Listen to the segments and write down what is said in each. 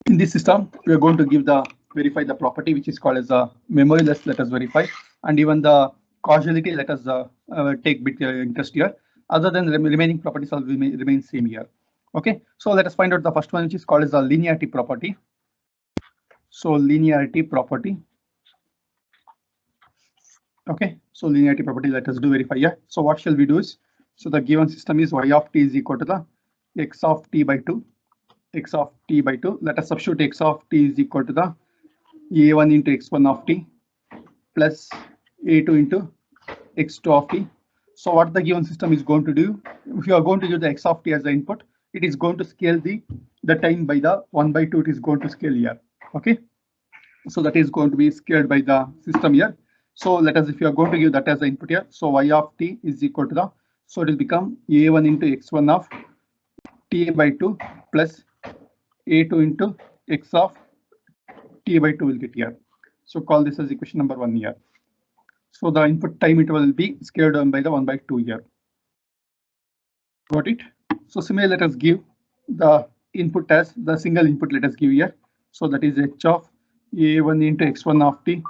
In this system, we are going to give the verify the property which is called as the memoryless. Let us verify, and even the causality. Let us take bit interest here. Other than the remaining properties, all remain same here. Okay, so let us find out the first one, which is called as the linearity property. So linearity property. Okay, so linearity property. Let us do verify here. So what shall we do is, so the given system is y of t is equal to the x of t by 2. X of t by 2. Let us substitute x of t is equal to the a1 into x1 of t plus a2 into x2 of t. So what the given system is going to do, if you are going to give the x of t as the input, it is going to scale the time by the 1 by 2. It is going to scale here. Okay, so that is going to be scaled by the system here. So let us, if you are going to give that as the input here, so y of t is equal to the, so it will become a1 into x1 of t by 2 plus a2 into x of t by 2 will get here. So call this as equation number 1 here. So the input time interval will be scaled down by the 1 by 2 here. Got it? So similarly, let us give the input as the single input. Let us give here. So that is h of a1 into x1 of t,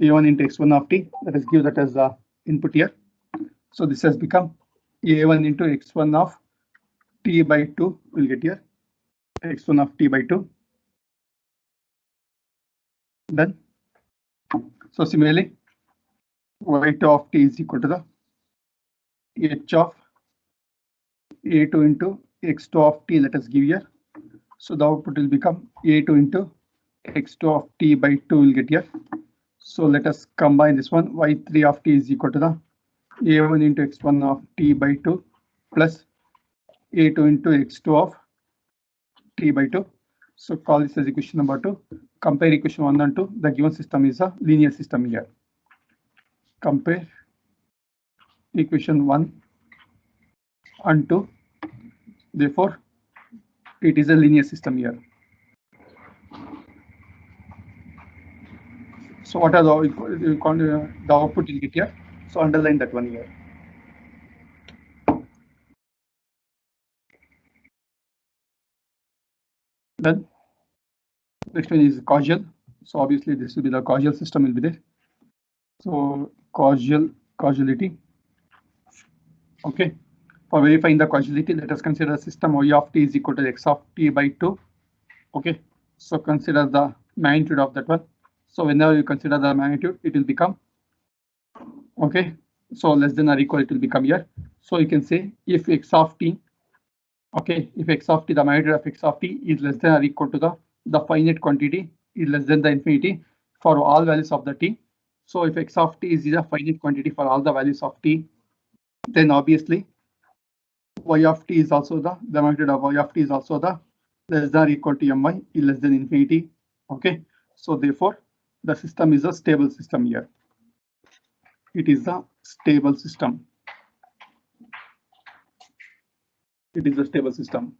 a1 into x1 of t. Let us give that as the input here. So this has become a1 into x1 of t by 2 will get here, x1 of t by 2. Then, so similarly, y2 of t is equal to the h of a2 into x2 of t. Let us give here. So the output will become a2 into x2 of t by 2 will get here. So let us combine this one. y3 of t is equal to the a1 into x1 of t by 2 plus a2 into x2 of t by 2. So call this as equation number 2. Compare equation 1 and 2. The given system is a linear system here. Compare equation 1 and 2. Therefore, it is a linear system here. So what are the output you get here? So underline that one here. Then next one is causal. So obviously this will be the causal system will be there. So causality. Okay. For verifying the causality, let us consider the system y of t is equal to x of t by 2. Okay. So consider the magnitude of that one. So whenever you consider the magnitude, it will become, okay, so less than or equal, it will become here. So you can say if x of t, okay, if x of t, the magnitude of x of t is less than or equal to the finite quantity is less than the infinity for all values of the t. So if x of t is a finite quantity for all the values of t, then obviously y of t is also the magnitude of y of t is also the less than or equal to my is less than infinity. Okay, so therefore the system is a stable system here. It is a stable system. It is a stable system.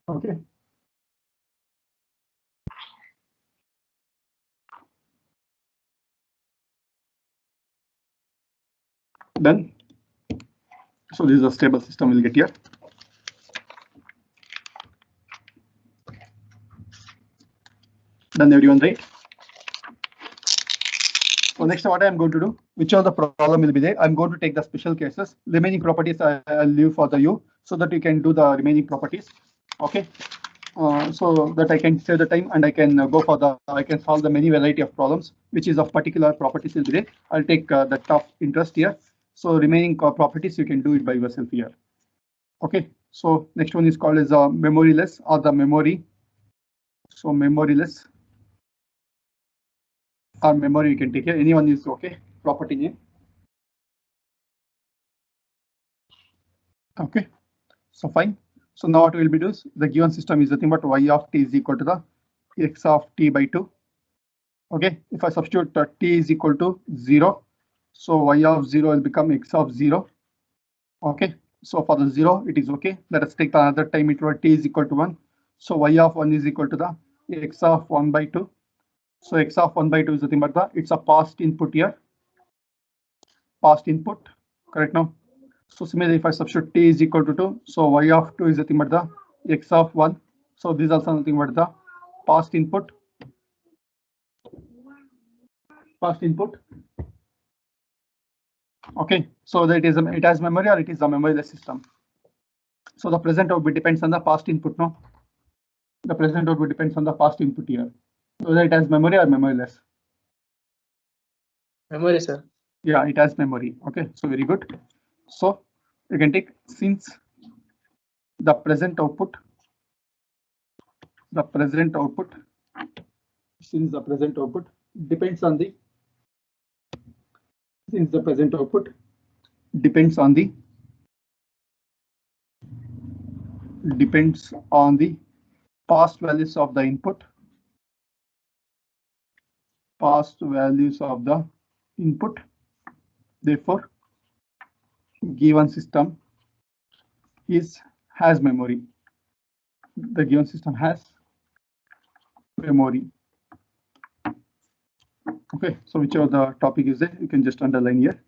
Okay. Then, so this is a stable system we'll get here. Done everyone, right? So next what I'm going to do, which of the problem will be there, I'm going to take the special cases. Remaining properties I'll leave for the you so that you can do the remaining properties. Okay. So that I can save the time and I can go for I can solve the many variety of problems which is of particular properties will be there. I'll take the top interest here. So remaining properties you can do it by yourself here. Okay. So next one is called as memoryless or the memory. So memoryless or memory you can take here. Anyone is okay. Property name. Okay. So fine. So now what we'll be doing, the given system is nothing but y of t is equal to the x of t by 2. Okay, if I substitute t is equal to 0, so y of 0 will become x of 0. Okay, so for the 0 it is okay. Let us take the another time interval t is equal to 1. So y of 1 is equal to the x of 1 by 2. So x of 1 by 2 is nothing but it's a past input here. Past input, correct now. So similarly, if I substitute t is equal to 2, so y of 2 is nothing but the x of 1. So this is also nothing but the past input. Okay, so that is it has memory or it is a memoryless system. So the present output depends on the past input, no? The present output depends on the past input here. Whether it has memory or memoryless. Memory, sir. Yeah, it has memory. Okay, so very good. So you can take since the present output depends on the depends on the past values of the input. Therefore, given system has memory. The given system has memory. Okay, so whichever the topic is there, you can just underline here.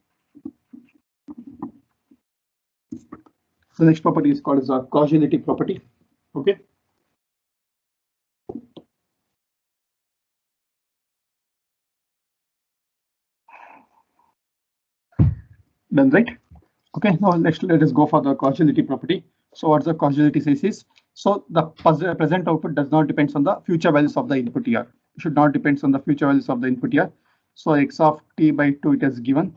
The next property is called as a causality property. Okay. Done, right? Okay, now next let us go for the causality property. So what the causality says is, so the present output does not depend on the future values of the input here. It should not depend on the future values of the input here. So x of t by 2 it is given.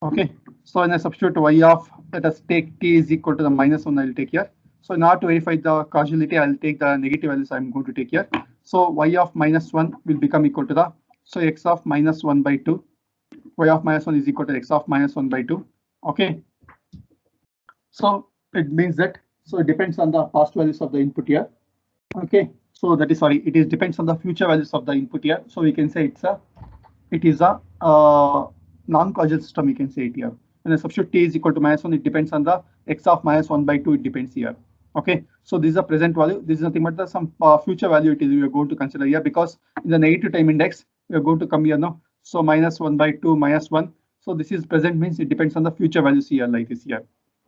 Okay, so when I substitute y of, let us take t is equal to the -1, I will take here. So in order to verify the causality, I will take the negative values I am going to take here. So y of -1 will become equal to the, so x of -1 by 2, y of -1 is equal to x of -1 by 2. Okay, so it means that, so it depends on the past values of the input here. Okay, so that is, sorry, it is depends on the future values of the input here. So we can say it is a non-causal system, we can say it here. When I substitute t is equal to -1, it depends on the x of -1 by 2, it depends here. Okay, so this is a present value. This is nothing but the some future value it is we are going to consider here, because in the negative time index we are going to come here now. So -1 by 2 -1. So this is present, means it depends on the future values here, like this here.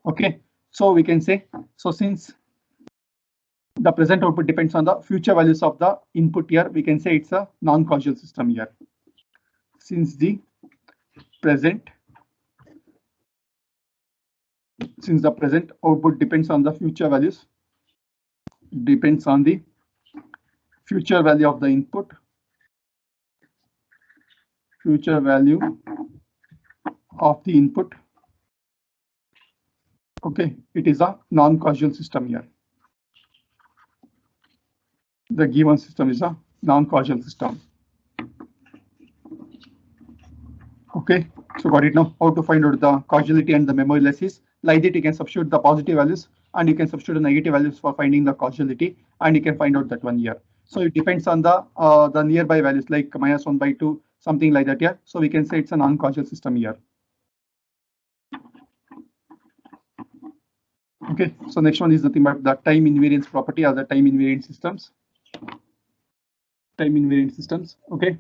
Okay, so we can say, so since the present output depends on the future values of the input here, we can say it's a non-causal system here. Since the present output depends on the future values, depends on the future value of the input, future value of the input. Okay, it is a non-causal system here. The given system is a non-causal system. Okay, so got it now. How to find out the causality and the memoryless is, like that you can substitute the positive values and you can substitute the negative values for finding the causality, and you can find out that one here. So it depends on the nearby values, like -1 by 2, something like that here. So we can say it's a non-causal system here. Okay, so next one is nothing but the time invariance property, or the time invariant systems. Okay.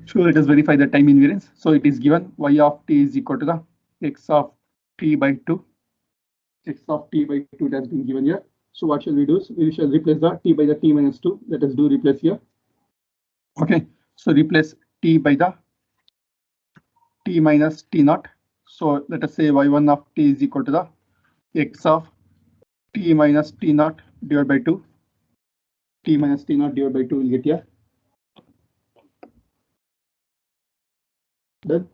So let us verify the time invariance. So it is given y of t is equal to the x of t by 2. X of t by 2 has been given here. So what shall we do? We shall replace the t by the t minus 2. Let us do replace here. Okay, so replace t by the t minus t naught. So let us say y1 of t is equal to the x of t minus t naught divided by 2. T minus t naught divided by 2 will get here. Done.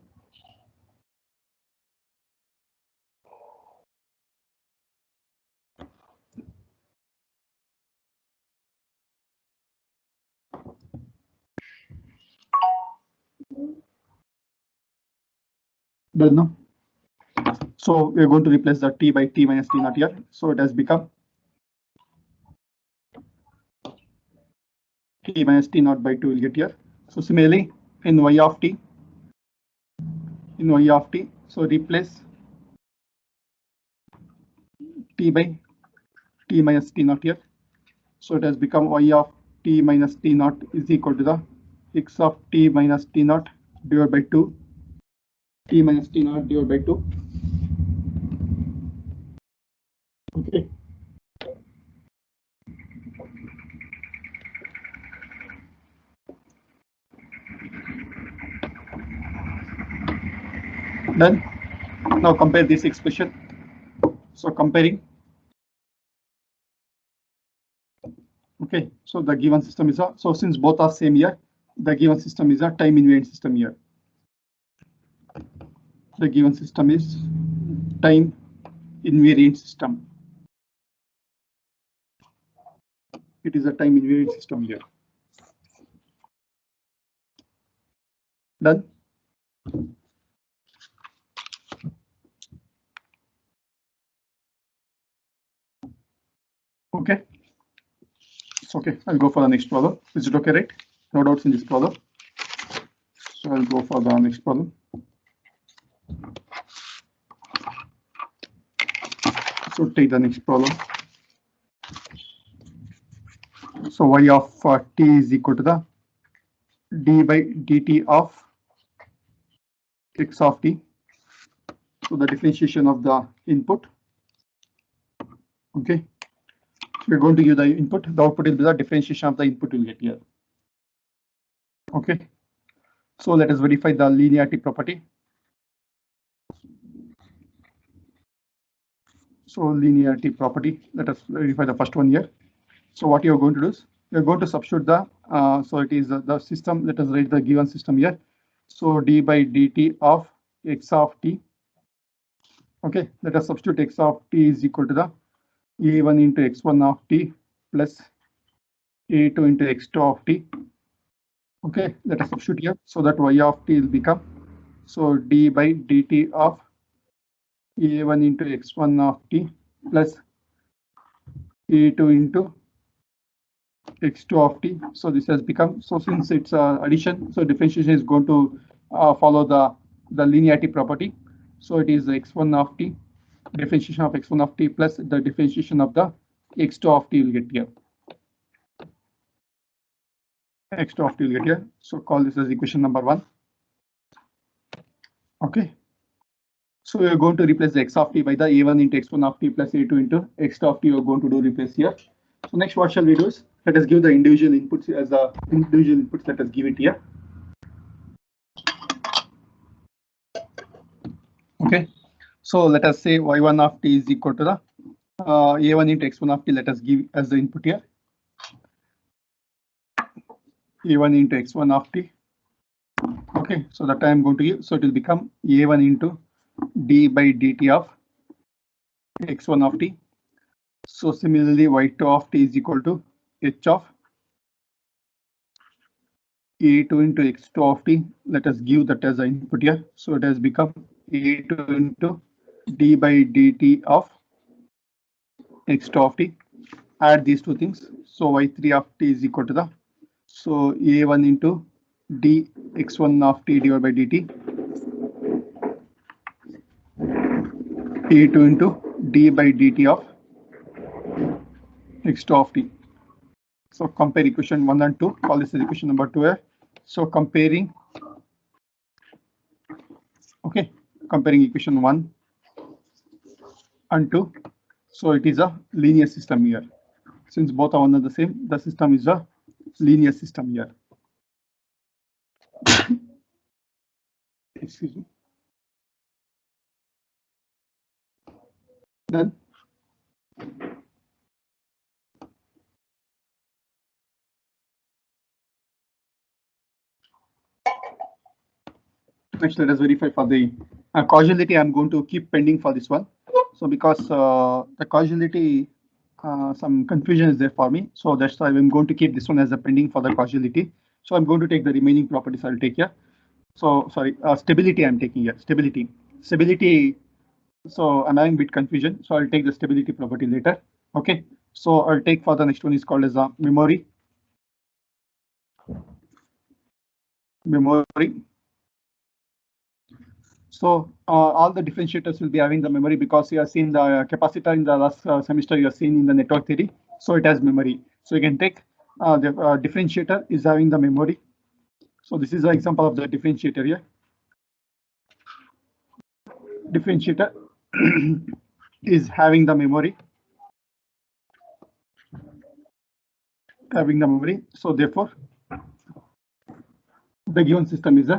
Done now. So we are going to replace the t by t minus t naught here. So it has become t minus t naught by 2 will get here. So similarly in y of t, so replace t by t minus t naught here. So it has become y of t minus t naught is equal to the x of t minus t naught divided by 2, t minus t naught divided by 2. Okay. Done. Now compare this expression. So comparing. Okay, so the given system is a, so since both are same here, the given system is a time invariant system here. The given system is time invariant system. It is a time invariant system here. Done. Okay. It's okay. I'll go for the next problem. Is it okay, right? No doubts in this problem. So I'll go for the next problem. So take the next problem. So y of t is equal to the d by dt of x of t. So the differentiation of the input. Okay. So we're going to give the input. The output will be the differentiation of the input we'll get here. Okay. So let us verify the linearity property. So linearity property. Let us verify the first one here. So what you are going to do is you're going to substitute the so it is the system. Let us write the given system here. So d by dt of x of t. Okay, let us substitute x of t is equal to the a1 into x1 of t plus a2 into x2 of t. Okay, let us substitute here so that y of t will become so d by dt of a1 into x1 of t plus a2 into x2 of t. So this has become, so since it's addition, so differentiation is going to follow the linearity property. So it is x1 of t, differentiation of x1 of t plus the differentiation of the x2 of t will get here. X2 of t will get here. So call this as equation number 1. Okay. So we are going to replace the x of t by the a1 into x1 of t plus a2 into x2 of t. We are going to do replace here. So next, what shall we do is let us give the individual inputs as the individual inputs. Let us give it here. Okay. So let us say y1 of t is equal to the a1 into x1 of t. Let us give as the input here. a1 into x1 of t. Okay. So that I am going to give. So it will become a1 into d by dt of x1 of t. So similarly, y2 of t is equal to h of a2 into x2 of t. Let us give that as the input here. So it has become a2 into d by dt of x2 of t. Add these two things. So y3 of t is equal to the so a1 into d x1 of t divided by dt, a2 into d by dt of x2 of t. So compare equation 1 and 2. Call this is equation number 2 here. So comparing, okay, comparing equation 1 and 2. So it is a linear system here. Since both are one and the same, the system is a linear system here. Excuse me. Then next, let us verify for the causality. I'm going to keep pending for this one. So because the causality, some confusion is there for me. So that's why I'm going to keep this one as a pending for the causality. So I'm going to take the remaining properties I'll take here. So sorry, stability I'm taking here. Stability. So I'm having a bit confusion. So I'll take the stability property later. Okay. So I'll take for the next one is called as a memory. So all the differentiators will be having the memory because you have seen the capacitor in the last semester. You have seen in the network theory. So it has memory. So you can take the differentiator is having the memory. So this is an example of the differentiator here. Differentiator is having the memory. So therefore, the given system is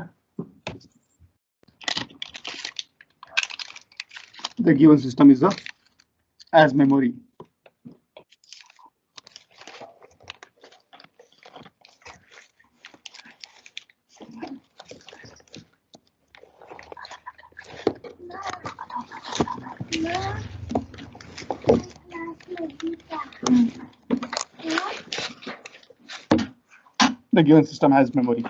as memory. The given system has memory.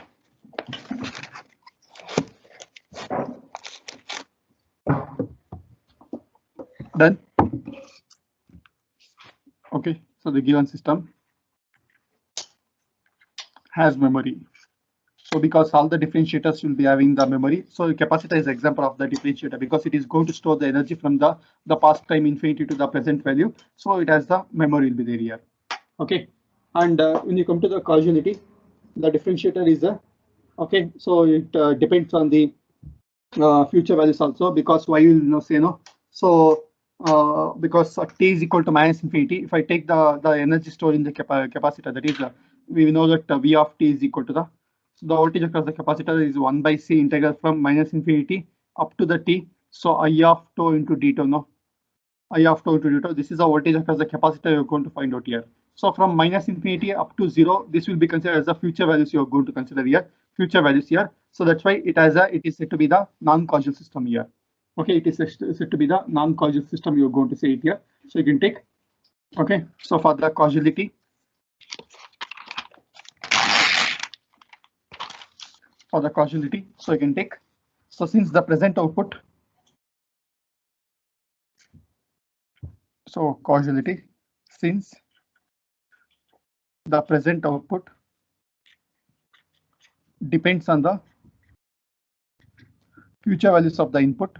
Done. Okay, so the given system has memory. So because all the differentiators will be having the memory, so capacitor is example of the differentiator because it is going to store the energy from the past time infinity to the present value. So it has the memory will be there here. Okay, and when you come to the causality, the differentiator is okay. So it depends on the future values also, because why you know say no. So because t is equal to minus infinity, if I take the energy stored in the capacitor, that is we know that v of t is equal to the voltage across the capacitor is 1 by c integral from minus infinity up to the t. So I of tau into d2, no, I of tau into d2. This is the voltage across the capacitor you're going to find out here. So from minus infinity up to 0, this will be considered as the future values you're going to consider here, future values here. So that's why it is said to be the non-causal system here. Okay, it is said to be the non-causal system you're going to say it here. So you can take, okay, so for the causality, so you can take, so since the present output, so causality, since the present output depends on the future values of the input,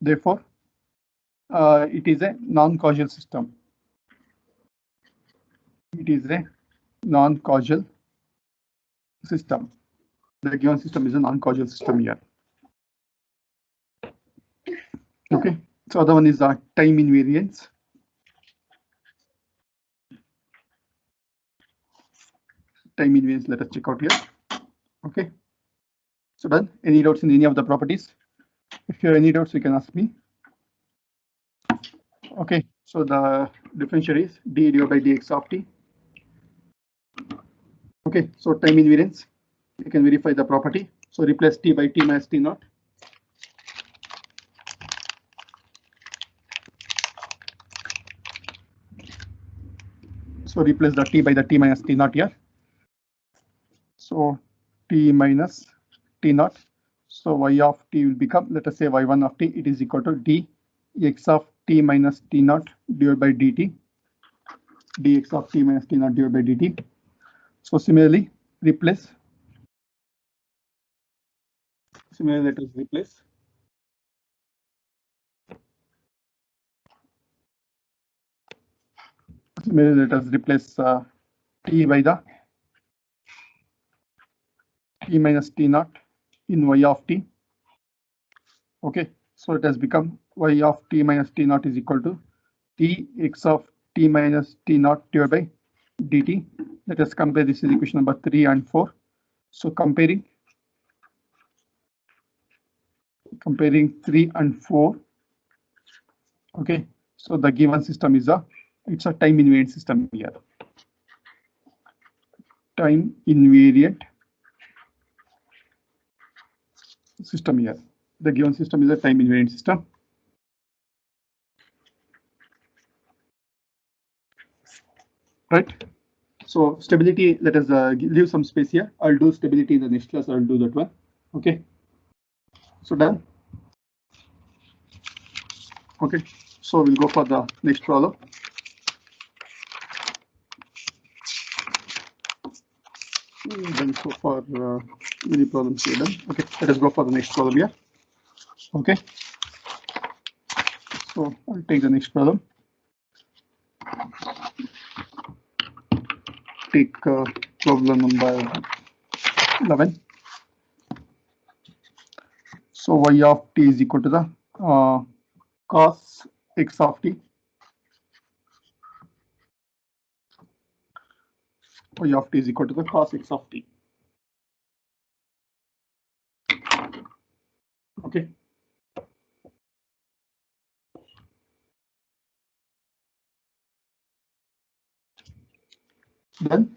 therefore it is a non-causal system. It is a non-causal system. The given system is a non-causal system here. Okay, so other one is the time invariance. Time invariance, let us check out here. Okay, so done. Any doubts in any of the properties? If you have any doubts, you can ask me. Okay, so the differential is d divided by dx of t. Okay, so time invariance, you can verify the property. So replace t by t minus t naught. So replace the t by the t minus t naught here. So t minus t naught. So y of t will become, let us say y1 of t, it is equal to dx of t minus t naught divided by dt. Dx of t minus t naught divided by dt. So similarly, replace. Similarly, let us replace. Similarly, let us replace t by the t minus t naught in y of t. Okay, so it has become y of t minus t naught is equal to dx of t minus t naught divided by dt. Let us compare. This is equation number 3 and 4. So comparing 3 and 4. Okay, so the given system is it's a time invariant system here. Time invariant system here. The given system is a time invariant system. Right. So stability, let us leave some space here. I'll do stability in the next class. I'll do that one. Okay. So done. Okay. So we'll go for the next problem. Then so far many problems here done. Okay. Let us go for the next problem here. Okay. So I'll take the next problem. take problem number 11. So y of t is equal to the cos x of t. Y of t is equal to the cos x of t. Okay. Then,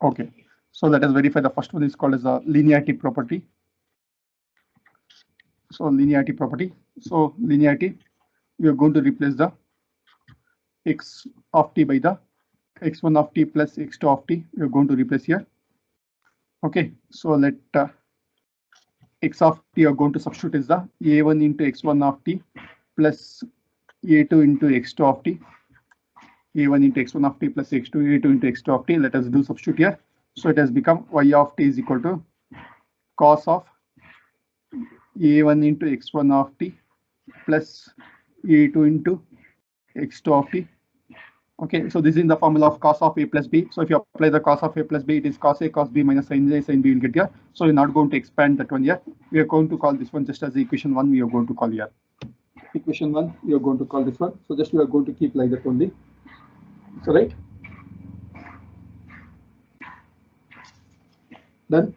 okay. So let us verify the first one is called as a linearity property. So linearity property. So linearity, we are going to replace the x of t by the x1 of t plus x2 of t. We are going to replace here. Okay. So let x of t are going to substitute is the a1 into x1 of t plus a2 into x2 of t. a1 into x1 of t plus x2 a2 into x2 of t. Let us do substitute here. So it has become y of t is equal to cos of a1 into x1 of t plus a2 into x2 of t. Okay, so this is in the formula of cos of a plus b. So if you apply the cos of a plus b, it is cos a cos b minus sin a sin b will get here. So we're not going to expand that one here. We are going to call this one just as the equation 1 we are going to call here. Equation 1 we are going to call this one. So just we are going to keep like that only. So right. Then.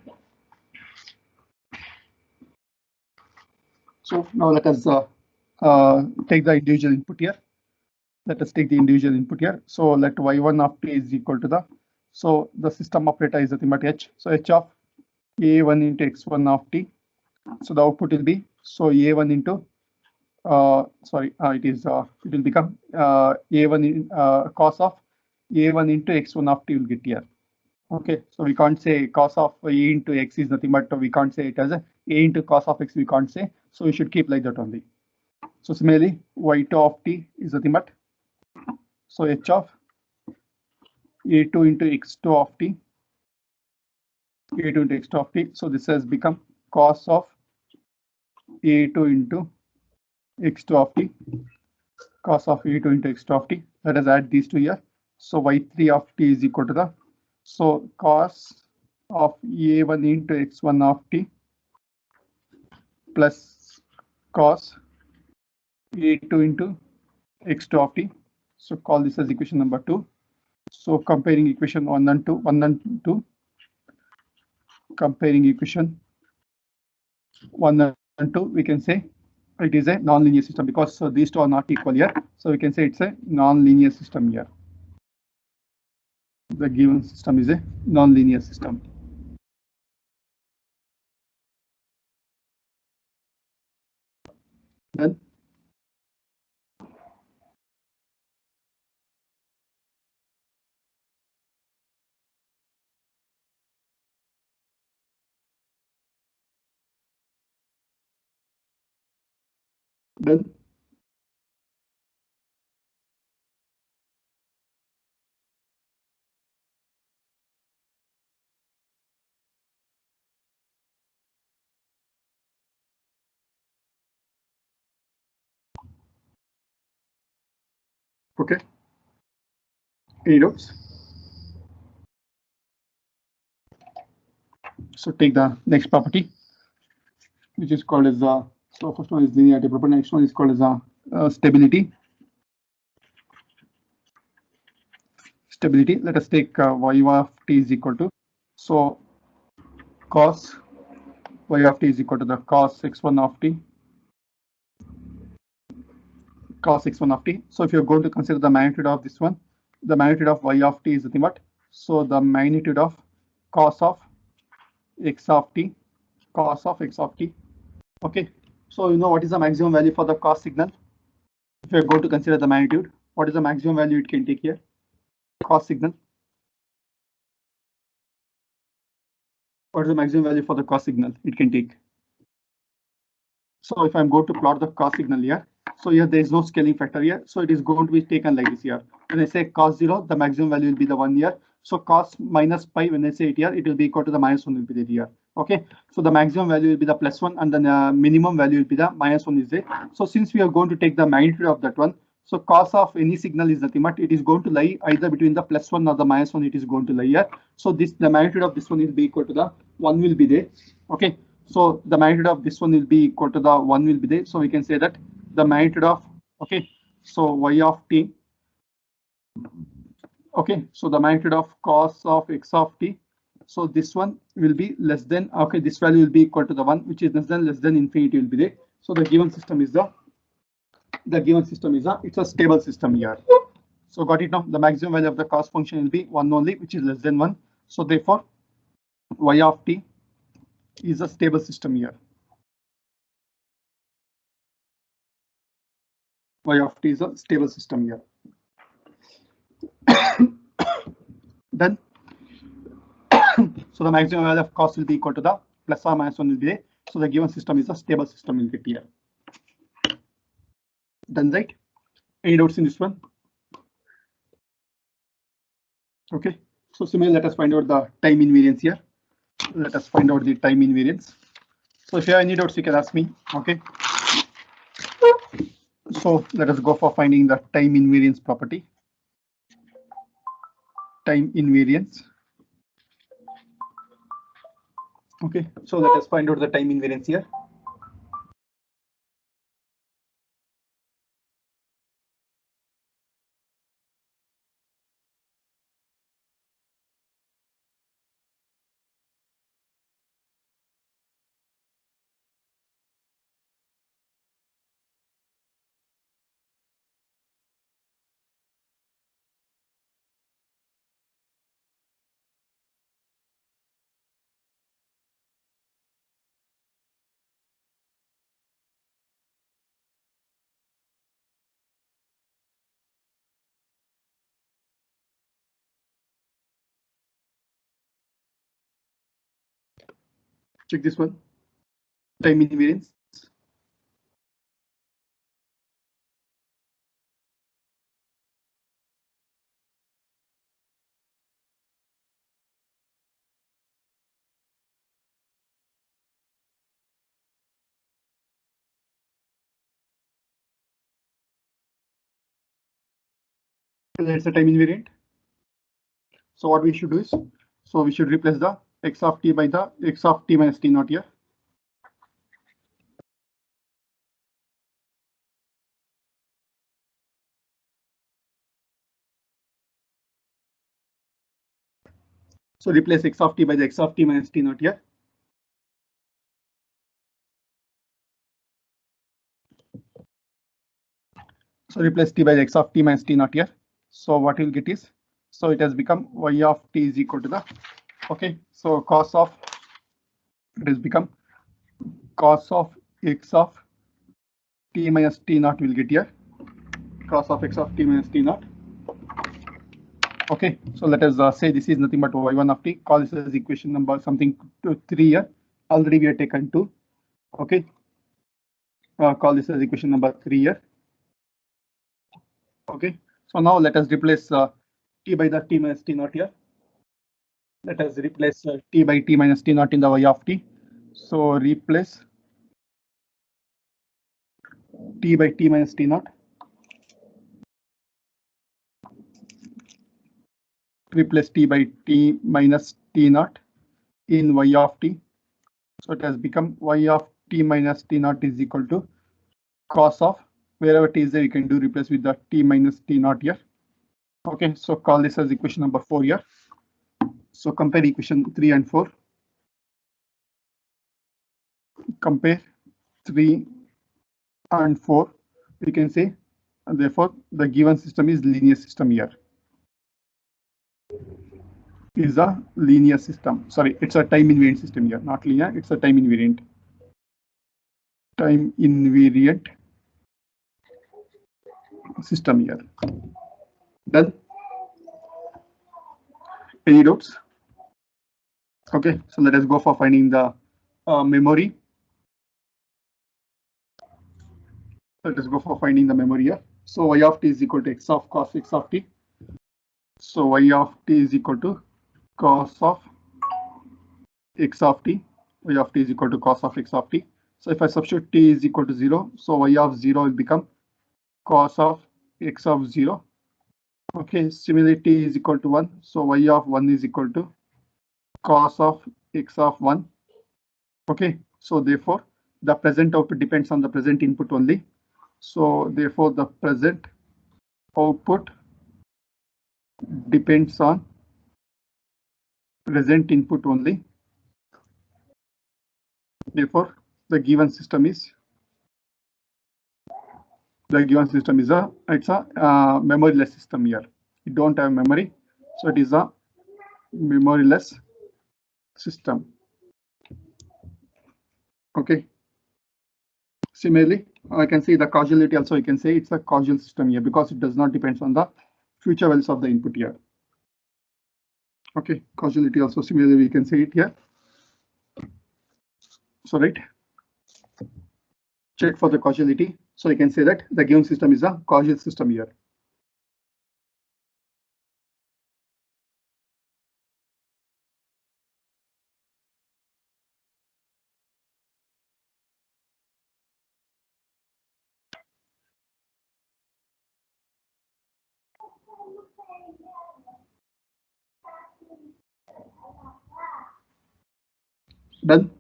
So now let us take the individual input here. Let us take the individual input here. So let y1 of t is equal to the, so the system operator is nothing but h. So h of a1 into x1 of t. So the output will be, so a1 into, it will become a1 in cos of a1 into x1 of t will get here. Okay, so we can't say cos of a into x is nothing but, we can't say it as a into cos of x, we can't say. So we should keep like that only. So similarly, y2 of t is nothing but, so h of a2 into x2 of t, a2 into x2 of t. So this has become cos of a2 into x2 of t, cos of a2 into x2 of t. Let us add these two here. So y3 of t is equal to the, so cos of a1 into x1 of t plus cos a2 into x2 of t. So call this as equation number 2. So comparing equation 1 and 2, comparing equation 1 and 2, we can say it is a non-linear system because these two are not equal here. So we can say it's a non-linear system here. The given system is a non-linear system. Then okay, any doubts? So take the next property, which is called as the, so first one is linearity property, next one is called as a stability. Stability. Let us take y of t is equal to, so cos y of t is equal to the cos x1 of t, cos x1 of t. So if you're going to consider the magnitude of this one, the magnitude of y of t is nothing but, so the magnitude of cos of x of t, cos of x of t. Okay, so you know what is the maximum value for the cos signal? If you're going to consider the magnitude, what is the maximum value it can take here? Cos signal. What is the maximum value for the cos signal it can take? So if I'm going to plot the cos signal here, so here there is no scaling factor here, so it is going to be taken like this here. When I say cos 0, the maximum value will be the 1 here. So cos minus pi, when I say it here, it will be equal to the minus 1 will be there here. Okay, so the maximum value will be the plus 1 and the minimum value will be the minus 1 is there. So since we are going to take the magnitude of that one, So cos of any signal is nothing but it is going to lie either between the +1 or the -1. It is going to lie here. So this, the magnitude of this one will be equal to the 1 will be there. Okay. So the magnitude of this one will be equal to the 1 will be there. So we can say that the magnitude of, okay, so y of t. Okay, so the magnitude of cos of x of t. So this one will be less than, okay, this value will be equal to the 1, which is less than infinity will be there. So the given system is it's a stable system here. So got it now? The maximum value of the cos function will be 1 only, which is less than 1. So therefore, y of t is a stable system here. Y of t is a stable system here. Then, so the maximum value of cos will be equal to the plus or minus 1 will be there. So the given system is a stable system will get here. Done, right? Any doubts in this one? Okay. So similarly, let us find out the time invariance here. Let us find out the time invariance. So if you have any doubts, you can ask me. Okay. So let us go for finding the time invariance property. Time invariance. Okay. So let us find out the time invariance here. Check this one. Time invariance. That's the time invariant. So what we should do is, so we should replace the x of t by the x of t minus t naught here. So replace x of t by the x of t minus t naught here. So replace t by the x of t minus t naught here. So what you'll get is, so it has become y of t is equal to the, okay, so cos of, it has become cos of x of t minus t naught will get here. Cos of x of t minus t naught. Okay, so let us say this is nothing but y1 of t. Call this as equation number something to 3 here. Already we have taken 2. Okay, call this as equation number 3 here. Okay, so now let us replace t by the t minus t naught here. Let us replace t by t minus t naught in the y of t. So replace t by t minus t naught. Replace t by t minus t naught in y of t. So it has become y of t minus t naught is equal to cos of, wherever t is there, you can do replace with the t minus t naught here. Okay, so call this as equation number 4 here. So compare equation 3 and 4. Compare 3 and 4. We can say, and therefore the given system is linear system here. Is a linear system. Sorry, it's a time invariant system here, not linear. It's a time invariant. Time invariant system here. Done. Any doubts? Okay, so let us go for finding the memory. Let us go for finding the memory here. So y of t is equal to x of cos x of t. So y of t is equal to cos of x of t. Y of t is equal to cos of x of t. So if I substitute t is equal to 0, so y of 0 will become cos of x of 0. Okay, similarly t is equal to 1. So y of 1 is equal to cos of x of 1. Okay, so therefore the present output depends on the present input only. So therefore the present output depends on present input only. Therefore the given system is it's a memoryless system here. You don't have memory, so it is a memoryless system. Okay. Similarly, I can say the causality also. You can say it's a causal system here because it does not depend on the future values of the input here. Okay, causality also similarly we can say it here. So right, check for the causality. So you can say that the given system is a causal system here. Done.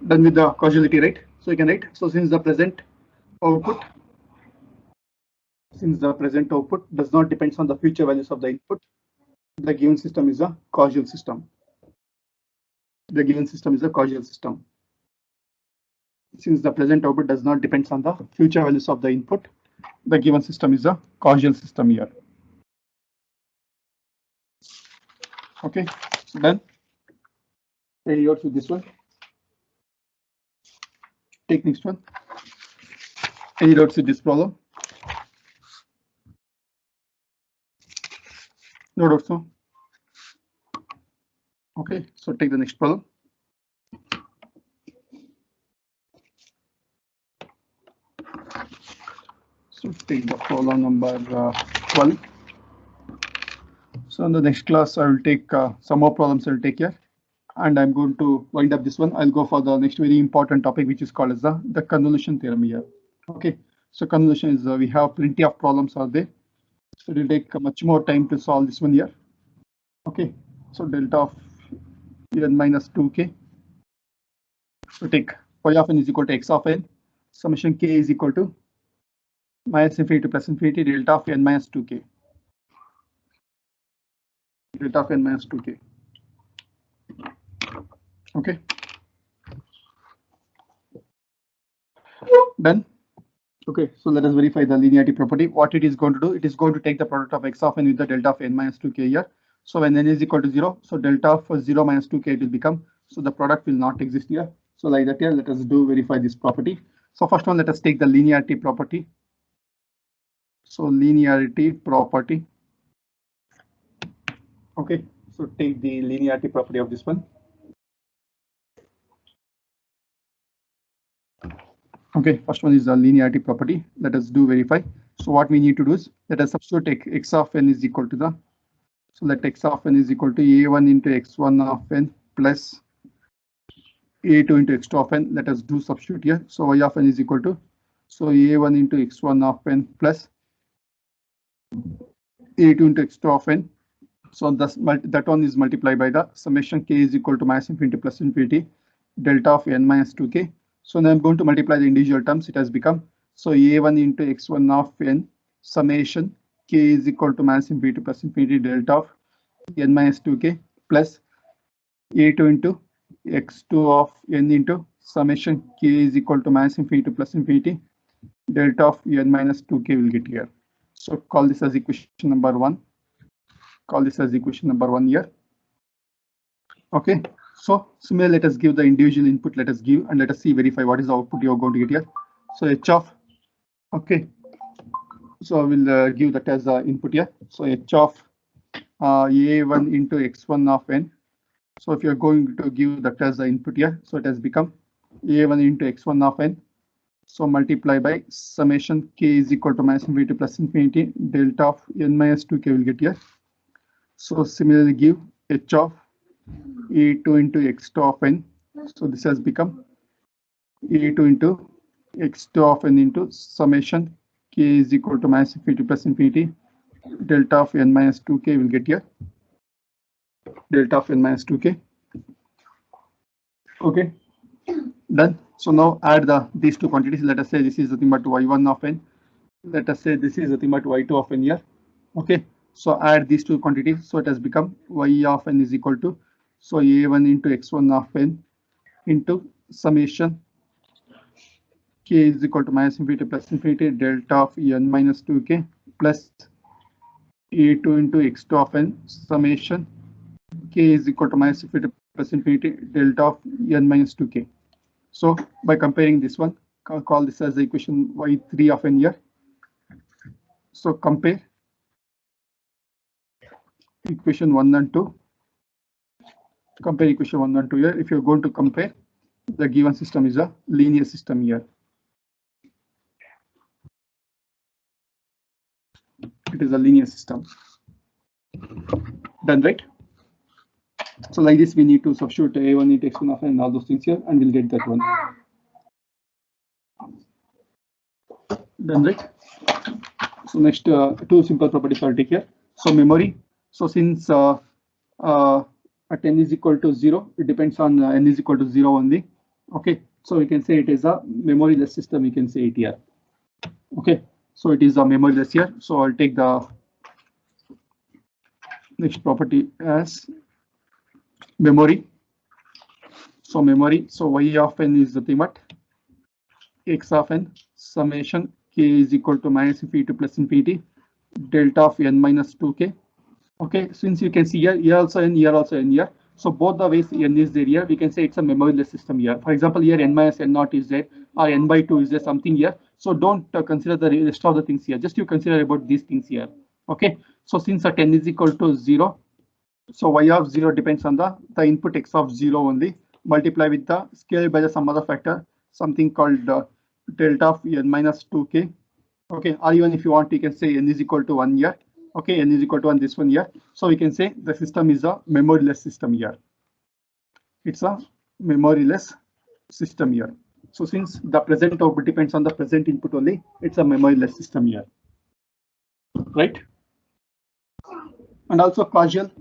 Done with the causality, right? So you can write. So since the present output does not depend on the future values of the input, the given system is a causal system. The given system is a causal system. Since the present output does not depend on the future values of the input, the given system is a causal system here. Okay, so done. Any doubts with this one? Take next one. Any doubts with this problem? No doubts, no? Okay, so take the next problem. So take the problem number 12. So in the next class, I will take some more problems. I will take here, and I'm going to wind up this one. I'll go for the next very important topic, which is called as the convolution theorem here. Okay, so convolution is we have plenty of problems are there, so it will take much more time to solve this one here. Okay, so delta of n minus 2k. So take y of n is equal to x of n, summation k is equal to minus infinity to plus infinity delta of n minus 2k. Delta of n minus 2k. Okay. Done. Okay, so let us verify the linearity property. What it is going to do, it is going to take the product of x of n with the delta of n minus 2k here. So when n is equal to 0, so delta of 0 minus 2k it will become, so the product will not exist here. So like that here, let us do verify this property. So first one, let us take the linearity property. So linearity property. Okay, so take the linearity property of this one. Okay, first one is the linearity property. Let us do verify. So what we need to do is let us substitute x of n is equal to the, so let x of n is equal to a1 into x1 of n plus a2 into x2 of n. Let us do substitute here. So y of n is equal to, so a1 into x1 of n plus a2 into x2 of n. So that one is multiplied by the summation k is equal to minus infinity plus infinity delta of n minus 2k. So now I'm going to multiply the individual terms. It has become, so a1 into x1 of n summation k is equal to minus infinity plus infinity delta of n minus 2k plus a2 into x2 of n into summation k is equal to minus infinity plus infinity delta of n minus 2k will get here. So call this as equation number 1. Call this as equation number 1 here. Okay, so similarly, let us give the individual input. Let us give and let us see, verify what is the output you are going to get here. So h of, okay, so I will give that as the input here. So h of a1 into x1 of n. So if you are going to give that as the input here, so it has become a1 into x1 of n. So multiply by summation k is equal to minus infinity plus infinity delta of n minus 2k will get here. So similarly give h of a2 into x2 of n. So this has become a2 into x2 of n into summation k is equal to minus infinity plus infinity delta of n minus 2k will get here delta of n minus 2k. Okay, done. So now add these two quantities. Let us say this is nothing but y1 of n. Let us say this is nothing but y2 of n here. Okay, so add these two quantities. So it has become y of n is equal to, so a1 into x1 of n into summation k is equal to minus infinity plus infinity delta of n minus 2k plus a2 into x2 of n summation k is equal to minus infinity plus infinity delta of n minus 2k. So by comparing this one, call this as the equation y3 of n here. So compare equation 1 and 2. Compare equation 1 and 2 here. If you're going to compare, the given system is a linear system here. It is a linear system. Done, right? So like this, we need to substitute a1 into x1 of n and all those things here, and we'll get that one. Done, right? So next, two simple properties I'll take here. So memory. So since at n is equal to 0, it depends on n is equal to 0 only. Okay, so we can say it is a memoryless system. We can say it here. Okay, so it is a memoryless here. So I'll take the next property as memory. So memory. So y of n is nothing but x of n summation k is equal to minus infinity plus infinity delta of n minus 2k. Okay, since you can see here also n, here also n here. So both the ways n is there here, we can say it's a memoryless system here. For example, here n minus n naught is there, or n by 2 is there, something here. So don't consider the rest of the things here. Just you consider about these things here. Okay, so since at n is equal to 0, so y of 0 depends on the input x of 0 only. Multiply with the scale by the some other factor, something called delta of n minus 2k. Okay, or even if you want, you can say n is equal to 1 here. Okay, n is equal to 1, this one here. So we can say the system is a memoryless system here. It's a memoryless system here. So since the present output depends on the present input only, it's a memoryless system here, right? And also causal,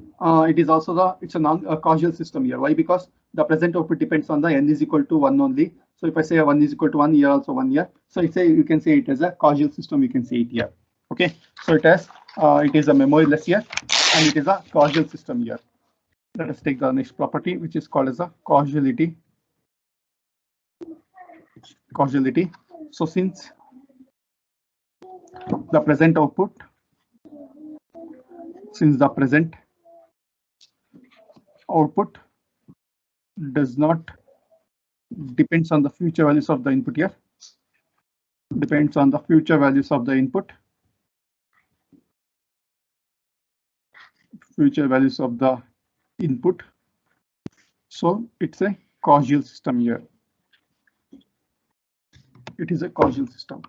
it is also it's a non-causal system here. Why? Because the present output depends on the n is equal to 1 only. So if I say 1 is equal to 1 here, also 1 here. So it's a, you can say it as a causal system. You can say it here. Okay, so it has it is a memoryless here, and it is a causal system here. Let us take the next property, which is called as a causality. Causality. So since the present output, since the present output does not depends on the future values of the input here, depends on the future values of the input, future values of the input. So it's a causal system here. It is a causal system.